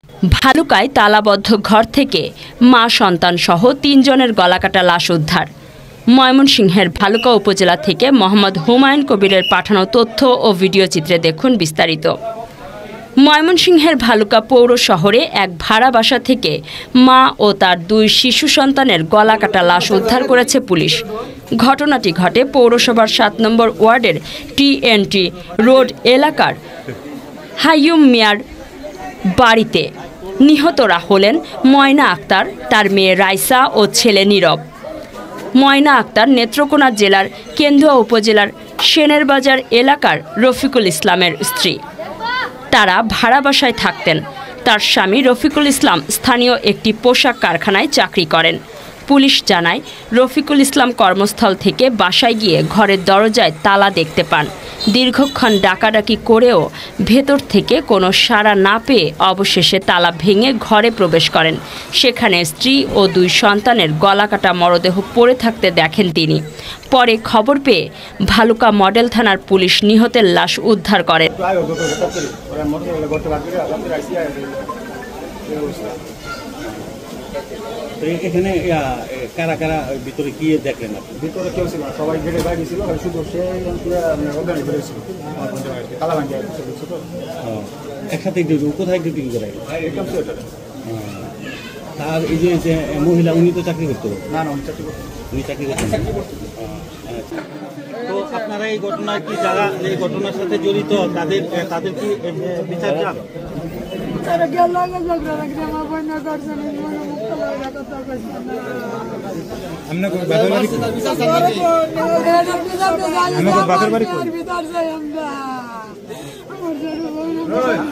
ভালুকায় তালাবদ্ধ ঘর থেকে মা সন্তান সহ ৩ জনের গলাকাটা লাশ উদ্ধার। ময়মনসিংহের ভালুকা উপজেলা থেকে মোহাম্মদ হুমায়ুন কবিরের পাঠানো তথ্য ও ভিডিও চিত্রে দেখুন বিস্তারিত। ময়মনসিংহের ভালুকা পৌর শহরে এক ভাড়া বাসা থেকে মা ও তার ২ শিশু সন্তানের গলাকাটা লাশ উদ্ধার করেছে পুলিশ। ঘটনাটি ঘটে পৌরসভার ৭ নম্বর ওয়ার্ডের TNT রোড এলাকার হাইয়ুম মিয়ার বাড়িতে। নিহতরা হলেন ময়না আক্তার, তার মেয়ে রাইসা ও ছেলে নীরব। ময়না আক্তার নেত্রকোনা জেলার কেন্দুয়া উপজেলার সেনের বাজার এলাকার রফিকুল ইসলামের স্ত্রী। তারা ভাড়া বাসায় থাকতেন। তার স্বামী রফিকুল ইসলাম স্থানীয় একটি পোশাক কারখানায় চাকরি করেন। পুলিশ জানায়, রফিকুল ইসলাম কর্মস্থল থেকে বাসায় গিয়ে ঘরের দরজায় তালা দেখতে পান। দীর্ঘক্ষণ ডাকাডাকি করেও ভেতর থেকে কোনো সাড়া না পেয়ে অবশেষে তালা ভেঙে ঘরে প্রবেশ করেন। সেখানে স্ত্রী ও ২ সন্তানের গলাকাটা মরদেহ পড়ে থাকতে দেখেন তিনি। পরে খবর পেয়ে ভালুকা মডেল থানার পুলিশ নিহতের লাশ উদ্ধার করেন। এখানে কারা কারা ভিতরে গিয়ে দেখলেন? ভিতরে কেউ ছিল না, সবাই গেটে বাইরে ছিল, শুধু সে তালা ভাঙিয়ে একসাথে ডিউটি। কোথায় ডিউটি করে? আর এই যে মহিলা, উনি তো চাকরি করতো না? না, উনি চাকরি করতেন। তো আপনারা এই ঘটনায় কি, যারা এই ঘটনার সাথে জড়িত তাদের কি বিচার চান?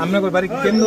আপনার বাড়ি কেন্দ্র